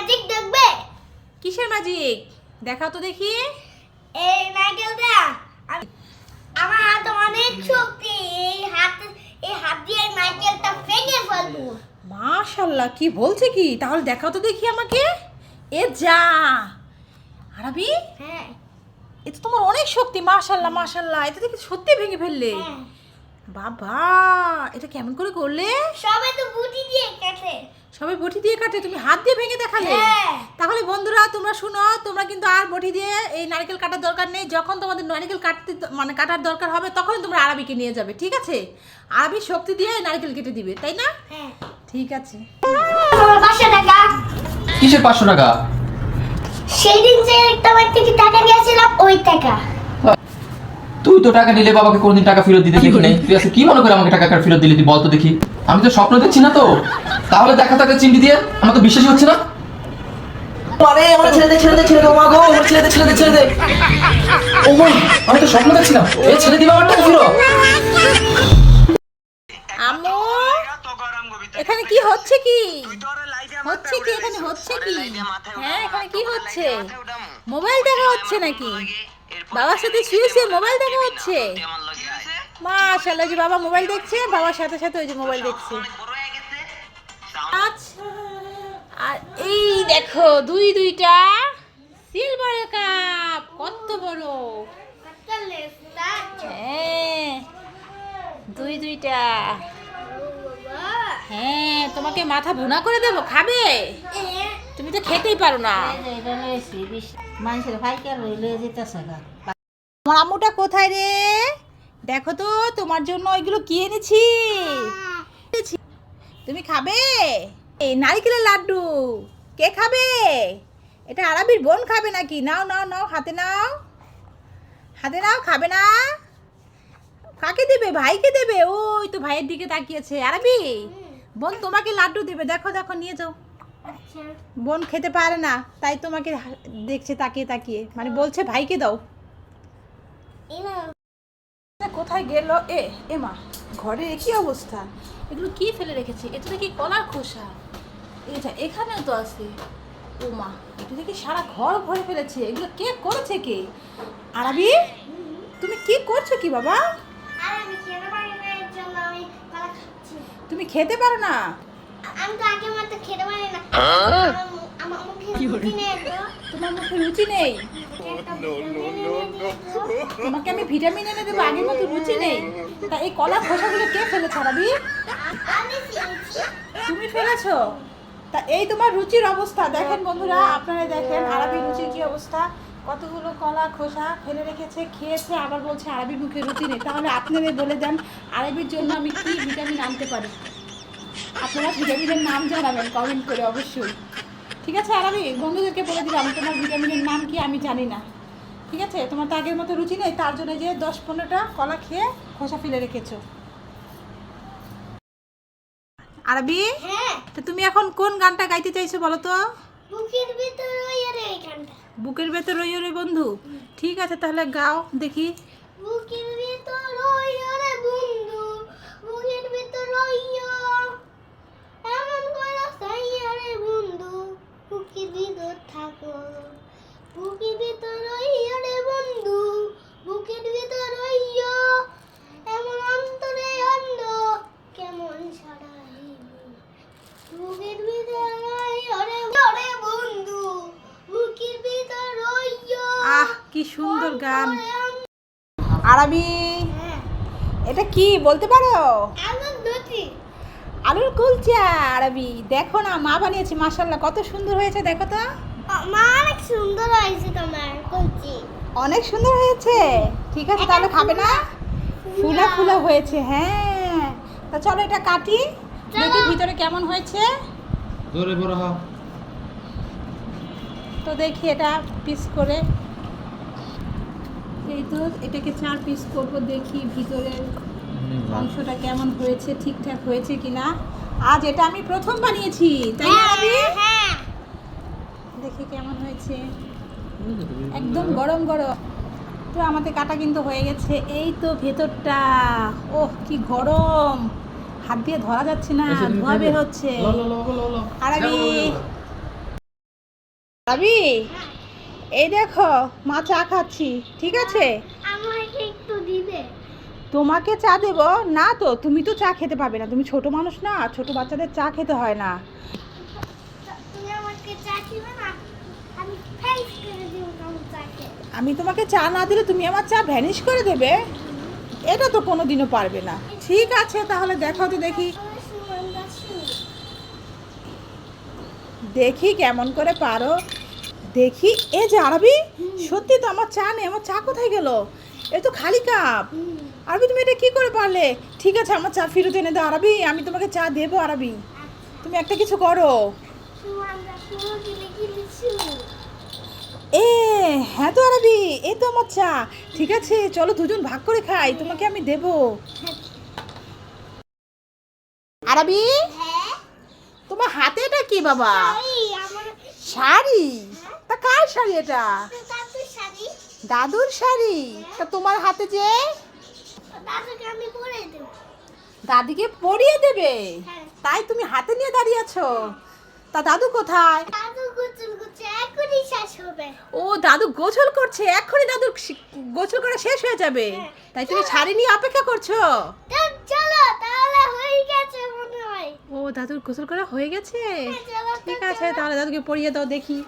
Magic দেখবে? কিসের magic দেখাও তো দেখি। এই নারকেলটা আমার হাতে অনেক শক্তি। এই হাত দিয়ে নারকেলটা ভেঙে ফেলবো। মাশাআল্লাহ, কি বলছে কি? তাহলে দেখাও তো দেখি আমাকে। এ যা আরবি, হ্যাঁ এটা তোমার অনেক শক্তি। মাশাআল্লাহ মাশাআল্লাহ, এটা দেখি সত্যি ভেঙে ফেললে। হ্যাঁ। বাবা, এটা কেমন করে করলে? সবাই তো বুটি দিয়ে কাটে। সবাই বটি দিয়ে কাটে, তুমি হাত দিয়ে ভেঙে দেখালে। হ্যাঁ। তাহলে বন্ধুরা তোমরা শুনো, তোমরা কিন্তু আর বটি দিয়ে এই নারকেল কাটার দরকার নেই। যখন তোমাদের নারকেল কাটার দরকার হবে তখন তোমরা আরবিকে নিয়ে যাবে, ঠিক আছে? আরবি শক্তি দিয়ে নারকেল কেটে দিবে, তাই না? হ্যাঁ। ঠিক আছে। আমার 500 টাকা। কিসের 500 টাকা? সেই দিন যে তোমার থেকে টাকা নিয়েছিলাম ওই টাকা। তুই তো টাকা নিলে বাবাকে কোনদিন টাকা ফেরত দিতে দেখি নাই। তুই আজকে কি মনে করে আমাকে টাকা ফেরত দিলি? তুই বল তো দেখি। আমি তো স্বপ্ন দেখছি না তো। তাহলে দেখা থাকে চিমটি দিয়ে, আমার তো বিশ্বাসই হচ্ছে না। আরে আমার ছেড়ে দে মা গো, আমার ছেড়ে দে। ও মা, আমি তো স্বপ্ন দেখছিলাম। এই ছেড়ে দিবা আমার টাকা ফেরত। আম্মু, এখানে কি হচ্ছে কি? হচ্ছে কি এখানে? হচ্ছে কি? হ্যাঁ, এখানে কি হচ্ছে? মোবাইল দেখা হচ্ছে নাকি? বাবার সাথে শুয়ে মোবাইল দেখা হচ্ছে। মাশাআল্লাহ, যে বাবা মোবাইল দেখছে, বাবার সাথে সাথে ওই যে মোবাইল দেখছে। আচ্ছা, আর এই দেখো দুইটা সিলভারের কাপ, কত বড়। হ্যাঁ, দুইটা। হ্যাঁ, তোমাকে মাথা ভুনা করে দেবো, খাবে? তুমি তো খেতেই পারো না। আমার আম্মুটা কোথায় রে? দেখো তো, তোমার জন্য ওইগুলো কি এনেছি। তুমি খাবে? এই নারকেলের লাড্ডু কে খাবে? এটা আরবির বোন খাবে নাকি? নাও নাও নাও, হাতে নাও, খাবে না? কাকে দেবে? ভাইকে দেবে। ওই তো ভাইয়ের দিকে তাকিয়েছে। আরবি, বোন তোমাকে লাড্ডু দেবে, দেখো নিয়ে যাও। বোন খেতে পারে না, তাই তোমাকে দেখছে তাকিয়ে, মানে বলছে ভাইকে দাও। কোথায় গেল? এ মা, ঘরে কি অবস্থা? এগুলো কি ফেলে রেখেছে? এটা দেখি কলার খোসা। এটা এখানেও তো আছে। ও মা, এটা দেখি সারা ঘর ভরে ফেলেছে। এগুলো কে করেছে? কে? আরবি, তুমি কি করছো কি বাবা? তুমি খেতে পারো না? আমি তো আগে মতো খেতে পারি না। আমার মুখে রুচি নেই তো। তোমার মুখে রুচি নেই? তোমাকে আমি ভিটামিন এনে দেবো, আগের মতো রুচি নেই। তা এই কলার খোসাগুলো কে ফেলেছে আরবি? তুমি ফেলেছো? তা এই তোমার রুচির অবস্থা দেখেন বন্ধুরা, আপনারা দেখেন আরবির রুচির কি অবস্থা। কতগুলো কলা খোসা ফেলে রেখেছে, খেয়েছে, আবার বলছে আরবির মুখে রুচি নেই। তাহলে আপনারা বলে দেন আরবির জন্য আমি কি ভিটামিন আনতে পারি? আপনারা ভিটামিনের নাম জানাবেন কমেন্ট করে অবশ্যই। ঠিক আছে আরবি, বন্ধুদেরকে বলে দিলাম তোমার ভিটামিনের নাম কি আমি জানি না। ঠিক আছে, তোমার তো আগের মতো রুচি নেই, তার জন্য যে 10-15টা কলা খেয়ে খোসা ফেলে রেখেছো। আরবি, তো তুমি এখন কোন গানটা গাইতে চাইছো বলো তো? বুকের ভিতর রইরে এই গানটা। বুকের ভেতর রইরে বন্ধু। ঠিক আছে, তাহলে গাও দেখি। বুকের ভিতর রইরে বন্ধু, বুকের ভিতর রইয়া এমন করে সাইয়া রে বন্ধু, বুকের ভিতর থাকো, বুকের ভিতর রইয়া রে বন্ধু, বুকের ভিতর রইয়া এমন অন্তরে অন্ধ কেমন ছাড়াই, বুকের ভিতর রইয়া রে বন্ধু, বুকের ভিতর রইয়া। আহ, কি সুন্দর গান। আরবি, এটা কি বলতে পারো? আমার দুটি আলুর কুলচা। আরবি, দেখো না, মা বানিয়েছে। মাশাআল্লাহ, কত সুন্দর হয়েছে, দেখো তো। মা অনেক সুন্দর হয়েছে তোমার কলচি। অনেক সুন্দর হয়েছে। ঠিক আছে, তাহলে খাবে না? ফুলা হয়েছে। হ্যাঁ, তা চলো এটা কাটি, দেখি ভিতরে কেমন হয়েছে। জোরে বড় হ। তো দেখি এটা পিস করে, এই তো এটাকে 4 পিস করবো, দেখি ভিতরের অংশটা কেমন হয়েছে, ঠিকঠাক হয়েছে কিনা। আজ এটা আমি প্রথম বানিয়েছি, তাই না আরবি? হ্যাঁ, দেখি কেমন হয়েছে। একদম গরম। তো আমাদের কাটা কিন্তু হয়ে গেছে। এই তো ভেতরটা, ওহ কি গরম, হাত দিয়ে ধরা যাচ্ছে না, ধোঁয়া বের হচ্ছে। আরবি আবি এই দেখো মা চা খাচ্ছি, ঠিক আছে? আমাকে একটু দিবে। তোমাকে চা দেবো না তো, তুমি তো চা খেতে পাবে না, তুমি ছোট মানুষ না, ছোট বাচ্চাদের চা খেতে হয় না। তুমি আমাকে চা দিবে না, আমি ফেস করে দিব তোমার চাকে। আমি তোমাকে চা না দিলে তুমি আমার চা ভ্যানিশ করে দেবে? এটা তো কোনোদিনও পারবে না। ঠিক আছে তাহলে দেখো তো দেখি, আমার সুমনদা শুনি। দেখি কেমন করে পারো। দেখি এই যে আরবি, সত্যি তো আমার চা নেই, আমার চা কোথায় গেল? এ তো খালি কাপ। আরবি তুমি এটা কি করে পারলে? ঠিক আছে আমার চা ফেরত এনে দাও আরবি, আমি তোমাকে চা দেবো আরবি, তুমি একটা কিছু করো। সুমনদা শুনো দিলে কি লিখছো? এ হ্যাঁ তো আরবি, এই তো আমার চা। ঠিক আছে চলো দুজন ভাগ করে খাই, তোমাকে আমি দেবো। আরবি হ্যাঁ তোমার হাতে এটা কি বাবা? এই আমার শাড়ি? তা কার শাড়ি এটা? দাদুর শাড়ি। দাদুর শাড়ি? তা তোমার হাতে যে? দাদুকে আমি পরে দেব। দাদিকে পরিয়ে দেবে? হ্যাঁ। তাই তুমি হাতে নিয়ে দাঁড়িয়ে আছো? তা দাদু কোথায়? দাদু গোসল করছে, এখনই শেষ হবে। ও দাদু গোসল করছে, এক্ষুনি দাদু গোসল করা শেষ হয়ে যাবে, হ্যাঁ। তাই তুমি শাড়ি নিয়ে অপেক্ষা করছো? চলো তাহলে হয়ে গেছে মনে হয়। ও দাদুর গোসল করা হয়ে গেছে? চলো তো, ঠিক আছে তাহলে দাদুকে পরিয়ে দাও দেখি।